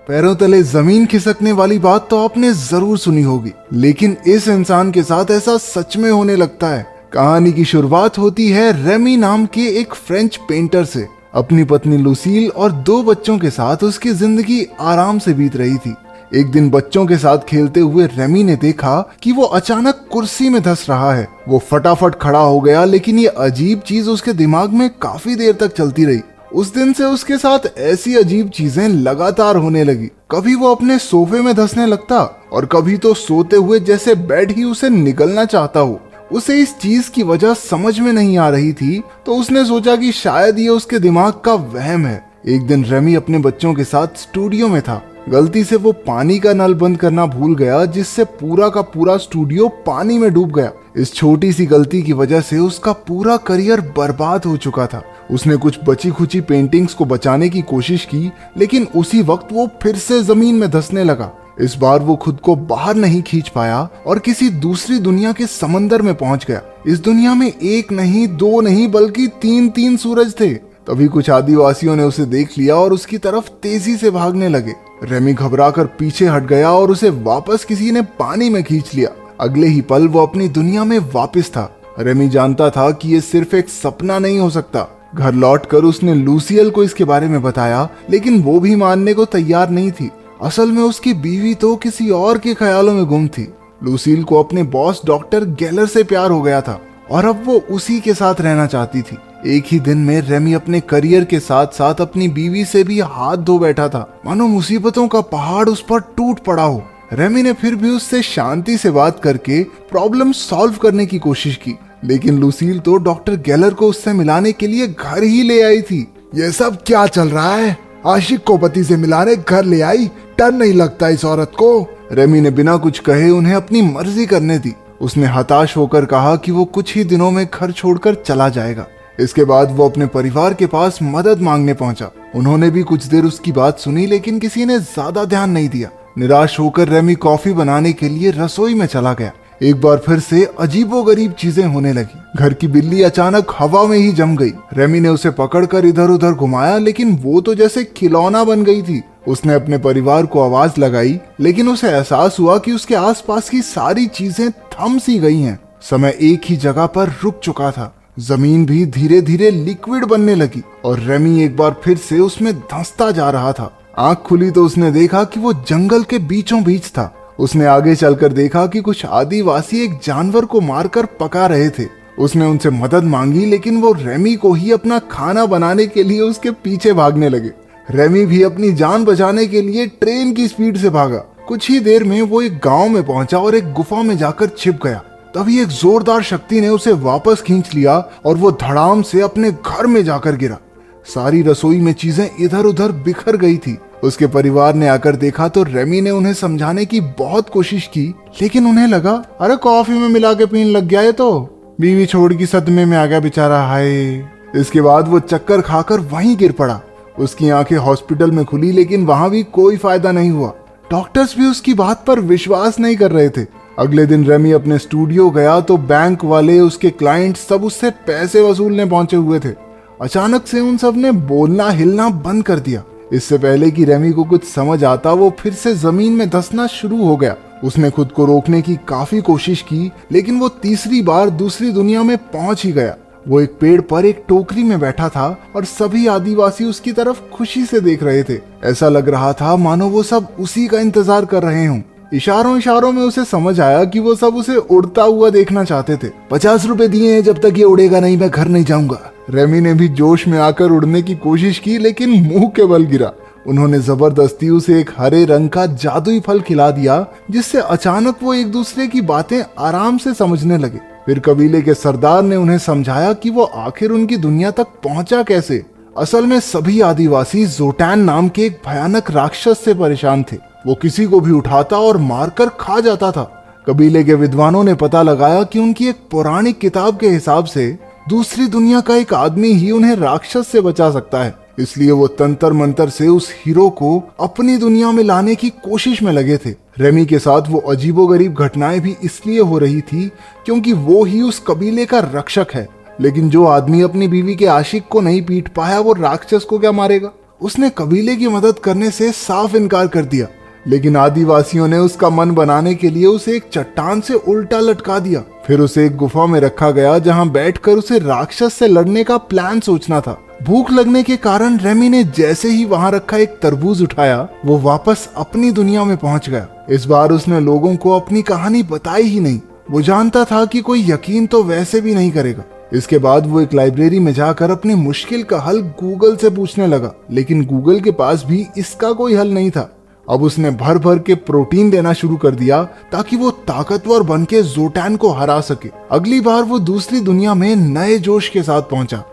पैरों तले जमीन खिसकने वाली बात तो आपने जरूर सुनी होगी, लेकिन इस इंसान के साथ ऐसा सच में होने लगता है। कहानी की शुरुआत होती है रेमी नाम के एक फ्रेंच पेंटर से। अपनी पत्नी लुसील और 2 बच्चों के साथ उसकी जिंदगी आराम से बीत रही थी। एक दिन बच्चों के साथ खेलते हुए रेमी ने देखा कि वो अचानक कुर्सी में धंस रहा है। वो फटाफट खड़ा हो गया, लेकिन ये अजीब चीज उसके दिमाग में काफी देर तक चलती रही। उस दिन से उसके साथ ऐसी अजीब चीजें लगातार होने लगी। कभी वो अपने सोफे में धंसने लगता और कभी तो सोते हुए जैसे बेड ही उसे निगलना चाहता हो। उसे इस चीज की वजह समझ में नहीं आ रही थी, तो उसने सोचा कि शायद ये उसके दिमाग का वहम है। एक दिन रेमी अपने बच्चों के साथ स्टूडियो में था। गलती से वो पानी का नल बंद करना भूल गया, जिससे पूरा का पूरा स्टूडियो पानी में डूब गया। इस छोटी सी गलती की वजह से उसका पूरा करियर बर्बाद हो चुका था। उसने कुछ बची खुची पेंटिंग्स को बचाने की कोशिश की, लेकिन उसी वक्त वो फिर से जमीन में धंसने लगा। इस बार वो खुद को बाहर नहीं खींच पाया और किसी दूसरी दुनिया के समंदर में पहुंच गया। इस दुनिया में 1 नहीं 2 नहीं बल्कि 3 सूरज थे। तभी कुछ आदिवासियों ने उसे देख लिया और उसकी तरफ तेजी से भागने लगे। रेमी घबराकर पीछे हट गया और उसे वापस किसी ने पानी में खींच लिया। अगले ही पल वो अपनी दुनिया में वापस था। रेमी जानता था कि ये सिर्फ एक सपना नहीं हो सकता। घर लौटकर उसने लूसियल को इसके बारे में बताया, लेकिन वो भी मानने को तैयार नहीं थी। असल में उसकी बीवी तो किसी और के ख्यालों में गुम थी। लूसील को अपने बॉस डॉक्टर गेलर से प्यार हो गया था और अब वो उसी के साथ रहना चाहती थी। एक ही दिन में रेमी अपने करियर के साथ साथ अपनी बीवी से भी हाथ धो बैठा था, मानो मुसीबतों का पहाड़ उस पर टूट पड़ा हो। रेमी ने फिर भी उससे शांति से बात करके प्रॉब्लम सॉल्व करने की कोशिश की, लेकिन लूसील तो डॉक्टर गेलर को उससे मिलाने के लिए घर ही ले आई थी। ये सब क्या चल रहा है? आशिक को पति से मिलाने घर ले आई? डर नहीं लगता इस औरत को? रेमी ने बिना कुछ कहे उन्हें अपनी मर्जी करने दी। उसने हताश होकर कहा कि वो कुछ ही दिनों में घर छोड़कर चला जाएगा। इसके बाद वो अपने परिवार के पास मदद मांगने पहुंचा। उन्होंने भी कुछ देर उसकी बात सुनी, लेकिन किसी ने ज्यादा ध्यान नहीं दिया। निराश होकर रेमी कॉफी बनाने के लिए रसोई में चला गया। एक बार फिर से अजीबोगरीब चीजें होने लगी। घर की बिल्ली अचानक हवा में ही जम गई। रेमी ने उसे पकड़कर इधर उधर घुमाया, लेकिन वो तो जैसे खिलौना बन गई थी। उसने अपने परिवार को आवाज लगाई, लेकिन उसे एहसास हुआ कि उसके आसपास की सारी चीजें थम सी गई हैं। समय एक ही जगह पर रुक चुका था। जमीन भी धीरे धीरे लिक्विड बनने लगी और रेमी एक बार फिर से उसमें धंसता जा रहा था। आंख खुली तो उसने देखा कि वो जंगल के बीचों बीच था। उसने आगे चलकर देखा कि कुछ आदिवासी एक जानवर को मारकर पका रहे थे। उसने उनसे मदद मांगी, लेकिन वो रेमी को ही अपना खाना बनाने के लिए उसके पीछे भागने लगे। रेमी भी अपनी जान बचाने के लिए ट्रेन की स्पीड से भागा। कुछ ही देर में वो एक गांव में पहुंचा और एक गुफा में जाकर छिप गया। तभी एक जोरदार शक्ति ने उसे वापस खींच लिया और वो धड़ाम से अपने घर में जाकर गिरा। सारी रसोई में चीजें इधर उधर बिखर गई थी। उसके परिवार ने आकर देखा तो रेमी ने उन्हें समझाने की बहुत कोशिश की, लेकिन उन्हें लगा अरे कॉफी में मिला के पीने लग गया, ये तो बीवी छोड़ की सदमे में आ गया बेचारा, हाय। इसके बाद वो चक्कर खाकर वहीं गिर पड़ा। उसकी आंखें हॉस्पिटल में खुली, लेकिन वहां भी कोई फायदा नहीं हुआ। डॉक्टर्स भी उसकी बात पर विश्वास नहीं कर रहे थे। अगले दिन रेमी अपने स्टूडियो गया तो बैंक वाले, उसके क्लाइंट सब उससे पैसे वसूलने पहुंचे हुए थे। अचानक से उन सब ने बोलना हिलना बंद कर दिया। इससे पहले कि रेमी को कुछ समझ आता, वो फिर से जमीन में धंसना शुरू हो गया। उसने खुद को रोकने की काफी कोशिश की, लेकिन वो तीसरी बार दूसरी दुनिया में पहुंच ही गया। वो एक पेड़ पर एक टोकरी में बैठा था और सभी आदिवासी उसकी तरफ खुशी से देख रहे थे। ऐसा लग रहा था मानो वो सब उसी का इंतजार कर रहे हों। इशारों इशारों में उसे समझ आया कि वो सब उसे उड़ता हुआ देखना चाहते थे। 50 रुपए दिए हैं, जब तक ये उड़ेगा नहीं मैं घर नहीं जाऊंगा। रेमी ने भी जोश में आकर उड़ने की कोशिश की, लेकिन मुंह के बल गिरा। उन्होंने जबरदस्ती उसे एक हरे रंग का जादुई फल खिला दिया, जिससे अचानक वो एक दूसरे की बातें आराम से समझने लगे। फिर कबीले के सरदार ने उन्हें समझाया कि वो आखिर उनकी दुनिया तक पहुंचा कैसे। असल में सभी आदिवासी जोटैन नाम के एक भयानक राक्षस से परेशान थे। वो किसी को भी उठाता और मारकर खा जाता था। कबीले के विद्वानों ने पता लगाया कि उनकी एक पौराणिक किताब के हिसाब से दूसरी दुनिया का एक आदमी ही उन्हें राक्षस से बचा सकता है। इसलिए वो तंत्र मंत्र से उस हीरो को अपनी दुनिया में लाने की कोशिश में लगे थे। रेमी के साथ वो अजीबोगरीब घटनाएं भी इसलिए हो रही थी क्योंकि वो ही उस कबीले का रक्षक है। लेकिन जो आदमी अपनी बीवी के आशिक को नहीं पीट पाया, वो राक्षस को क्या मारेगा। उसने कबीले की मदद करने से साफ इनकार कर दिया, लेकिन आदिवासियों ने उसका मन बनाने के लिए उसे एक चट्टान से उल्टा लटका दिया। फिर उसे एक गुफा में रखा गया जहां बैठकर उसे राक्षस से लड़ने का प्लान सोचना था। भूख लगने के कारण रेमी ने जैसे ही वहां रखा एक तरबूज उठाया, वो वापस अपनी दुनिया में पहुंच गया। इस बार उसने लोगों को अपनी कहानी बताई ही नहीं। वो जानता था कि कोई यकीन तो वैसे भी नहीं करेगा। इसके बाद वो एक लाइब्रेरी में जाकर अपनी मुश्किल का हल गूगल से पूछने लगा, लेकिन गूगल के पास भी इसका कोई हल नहीं था। अब उसने भर भर के प्रोटीन देना शुरू कर दिया ताकि वो ताकतवर बन के जोटैन को हरा सके। अगली बार वो दूसरी दुनिया में नए जोश के साथ पहुंचा।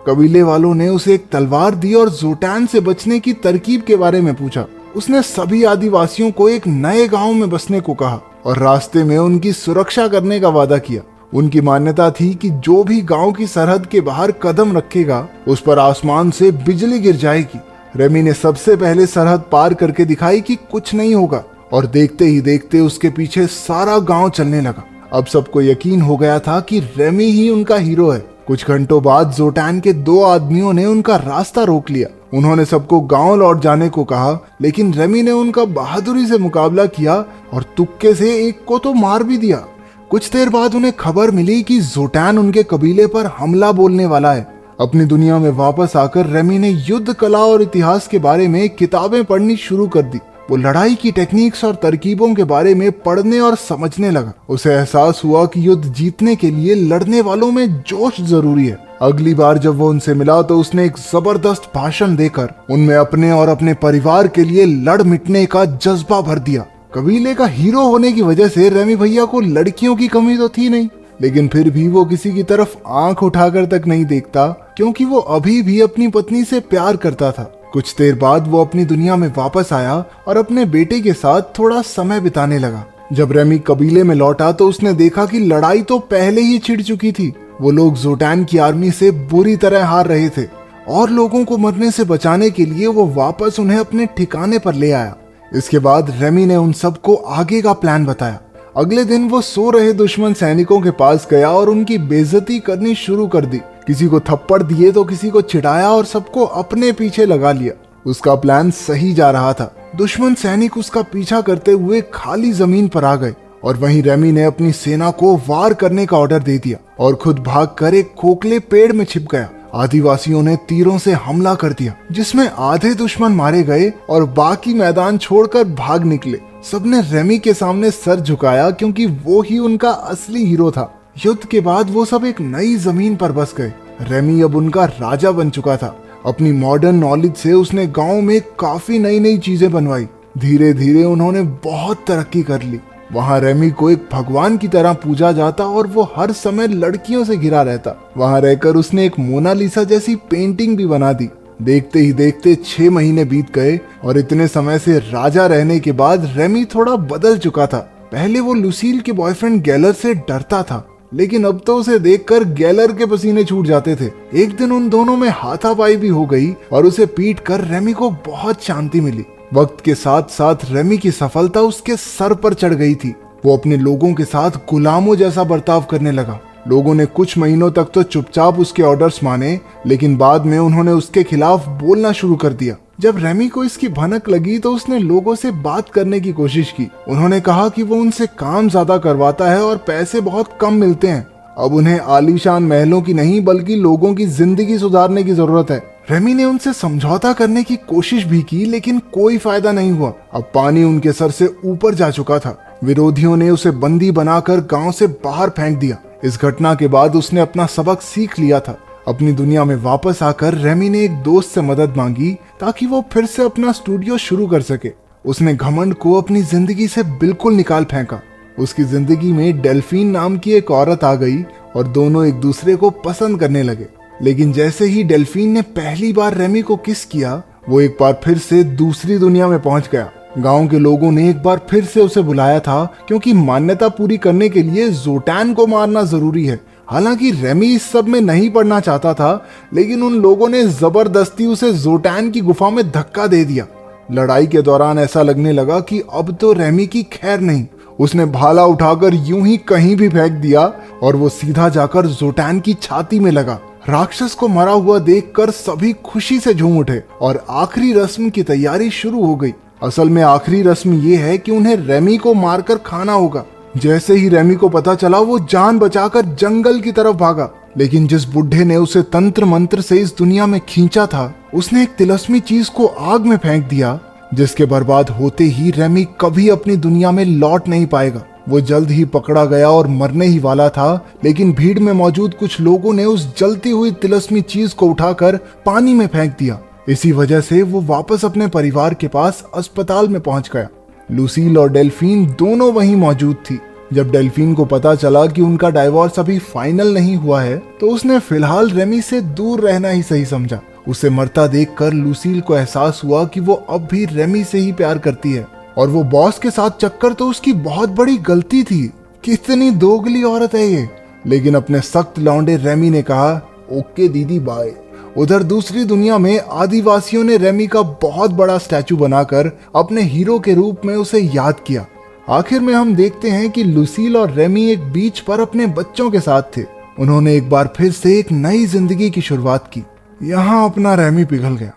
कबीले वालों ने उसे एक तलवार दी और जोटैन से बचने की तरकीब के बारे में पूछा। उसने सभी आदिवासियों को एक नए गांव में बसने को कहा और रास्ते में उनकी सुरक्षा करने का वादा किया। उनकी मान्यता थी कि जो भी गांव की सरहद के बाहर कदम रखेगा उस पर आसमान से बिजली गिर जाएगी। रेमी ने सबसे पहले सरहद पार करके दिखाई कि कुछ नहीं होगा, और देखते ही देखते उसके पीछे सारा गांव चलने लगा। अब सबको यकीन हो गया था कि रेमी ही उनका हीरो है। कुछ घंटों बाद जोटैन के 2 आदमियों ने उनका रास्ता रोक लिया। उन्होंने सबको गांव लौट जाने को कहा, लेकिन रेमी ने उनका बहादुरी से मुकाबला किया और तुक्के से एक को तो मार भी दिया। कुछ देर बाद उन्हें खबर मिली कि जोटैन उनके कबीले पर हमला बोलने वाला है। अपनी दुनिया में वापस आकर रेमी ने युद्ध कला और इतिहास के बारे में किताबें पढ़नी शुरू कर दी। वो लड़ाई की टेक्निक्स और तरकीबों के बारे में पढ़ने और समझने लगा। उसे एहसास हुआ कि युद्ध जीतने के लिए लड़ने वालों में जोश जरूरी है। अगली बार जब वो उनसे मिला तो उसने एक जबरदस्त भाषण देकर उनमें अपने और अपने परिवार के लिए लड़ मिटने का जज्बा भर दिया। कबीले का हीरो होने की वजह से रेमी भैया को लड़कियों की कमी तो थी नहीं, लेकिन फिर भी वो किसी की तरफ आंख उठाकर तक नहीं देखता, क्योंकि वो अभी भी अपनी पत्नी से प्यार करता था। कुछ देर बाद वो अपनी दुनिया में वापस आया और अपने बेटे के साथ थोड़ा समय बिताने लगा। जब रेमी कबीले में लौटा तो उसने देखा कि लड़ाई तो पहले ही छिड़ चुकी थी। वो लोग जोटैन की आर्मी से बुरी तरह हार रहे थे और लोगों को मरने से बचाने के लिए वो वापस उन्हें अपने ठिकाने पर ले आया। इसके बाद रेमी ने उन सबको आगे का प्लान बताया। अगले दिन वो सो रहे दुश्मन सैनिकों के पास गया और उनकी बेइज्जती करनी शुरू कर दी। किसी को थप्पड़ दिए तो किसी को चिढ़ाया और सबको अपने पीछे लगा लिया। उसका प्लान सही जा रहा था। दुश्मन सैनिक उसका पीछा करते हुए खाली जमीन पर आ गए और वहीं रेमी ने अपनी सेना को वार करने का ऑर्डर दे दिया और खुद भागकर एक खोखले पेड़ में छिप गया। आदिवासियों ने तीरों से हमला कर दिया, जिसमें आधे दुश्मन मारे गए और बाकी मैदान छोड़कर भाग निकले। सबने रेमी के सामने सर झुकाया क्योंकि वो ही उनका असली हीरो था। युद्ध के बाद वो सब एक नई जमीन पर बस गए। रेमी अब उनका राजा बन चुका था। अपनी मॉडर्न नॉलेज से उसने गांव में काफी नई नई चीजें बनवाई। धीरे धीरे उन्होंने बहुत तरक्की कर ली। वहां रेमी को एक भगवान की तरह पूजा जाता और वो हर समय लड़कियों से घिरा रहता। वहां रहकर उसने एक मोनालिसा जैसी पेंटिंग भी बना दी। देखते ही देखते 6 महीने बीत गए और इतने समय से राजा रहने के बाद रेमी थोड़ा बदल चुका था। पहले वो लुसील के बॉयफ्रेंड गैलर से डरता था, लेकिन अब तो उसे देखकर गैलर के पसीने छूट जाते थे। एक दिन उन दोनों में हाथापाई भी हो गई और उसे पीट कर रेमी को बहुत शांति मिली। वक्त के साथ साथ रेमी की सफलता उसके सर पर चढ़ गई थी। वो अपने लोगों के साथ गुलामों जैसा बर्ताव करने लगा। लोगों ने कुछ महीनों तक तो चुपचाप उसके ऑर्डर्स माने, लेकिन बाद में उन्होंने उसके खिलाफ बोलना शुरू कर दिया। जब रेमी को इसकी भनक लगी तो उसने लोगों से बात करने की कोशिश की। उन्होंने कहा कि वो उनसे काम ज्यादा करवाता है और पैसे बहुत कम मिलते हैं। अब उन्हें आलीशान महलों की नहीं बल्कि लोगों की जिंदगी सुधारने की जरूरत है। रेमी ने उनसे समझौता करने की कोशिश भी की, लेकिन कोई फायदा नहीं हुआ। अब पानी उनके सर से ऊपर जा चुका था। विरोधियों ने उसे बंदी बनाकर गांव से बाहर फेंक दिया। इस घटना के बाद उसने अपना सबक सीख लिया था। अपनी दुनिया में वापस आकर रेमी ने एक दोस्त से मदद मांगी ताकि वो फिर से अपना स्टूडियो शुरू कर सके। उसने घमंड को अपनी जिंदगी से बिल्कुल निकाल फेंका। उसकी जिंदगी में डेल्फीन नाम की एक औरत आ गई और दोनों एक दूसरे को पसंद करने लगे। लेकिन जैसे ही डेल्फीन ने पहली बार रेमी को किस किया, वो एक बार फिर से दूसरी दुनिया में पहुंच गया। गांव के लोगों ने एक बार फिर से उसे बुलाया था क्योंकि मान्यता पूरी करने के लिए जोटैन को मारना जरूरी है। हालांकि रेमी इस सब में नहीं पड़ना चाहता था, लेकिन उन लोगों ने जबरदस्ती उसे जोटैन की गुफा में धक्का दे दिया। लड़ाई के दौरान ऐसा लगने लगा कि अब तो रेमी की खैर नहीं। उसने भाला उठाकर यूं ही कहीं भी फेंक दिया और वो सीधा जाकर जोटैन की छाती में लगा। राक्षस को मरा हुआ देखकर सभी खुशी से झूम उठे और आखिरी रस्म की तैयारी शुरू हो गई। असल में आखिरी रस्म ये है कि उन्हें रेमी को मारकर खाना होगा। जैसे ही रेमी को पता चला वो जान बचाकर जंगल की तरफ भागा, लेकिन जिस बुढ़े ने उसे तंत्र मंत्र से इस दुनिया में खींचा था उसने एक तिलस्मी चीज को आग में फेंक दिया, जिसके बर्बाद होते ही रेमी कभी अपनी दुनिया में लौट नहीं पाएगा। वो जल्द ही पकड़ा गया और मरने ही वाला था, लेकिन भीड़ में मौजूद कुछ लोगों ने उस जलती हुई तिलस्मी चीज को उठाकर पानी में फेंक दिया। इसी वजह से वो वापस अपने परिवार के पास अस्पताल में पहुंच गया। लुसील और डेल्फीन दोनों वहीं मौजूद थी। जब डेल्फीन को पता चला कि उनका डाइवोर्स अभी फाइनल नहीं हुआ है तो उसने फिलहाल रेमी से दूर रहना ही सही समझा। उसे मरता देखकर लुसील को एहसास हुआ कि वो अब भी रेमी से ही प्यार करती है और वो बॉस के साथ चक्कर तो उसकी बहुत बड़ी गलती थी। कितनी दोगली औरत है ये। लेकिन अपने सख्त लौंडे रेमी ने कहा, ओके दीदी बाय। उधर दूसरी दुनिया में आदिवासियों ने रेमी का बहुत बड़ा स्टैचू बनाकर अपने हीरो के रूप में उसे याद किया। आखिर में हम देखते हैं कि लुसील और रेमी एक बीच पर अपने बच्चों के साथ थे। उन्होंने एक बार फिर से एक नई जिंदगी की शुरुआत की। यहाँ अपना रेमी पिघल गया।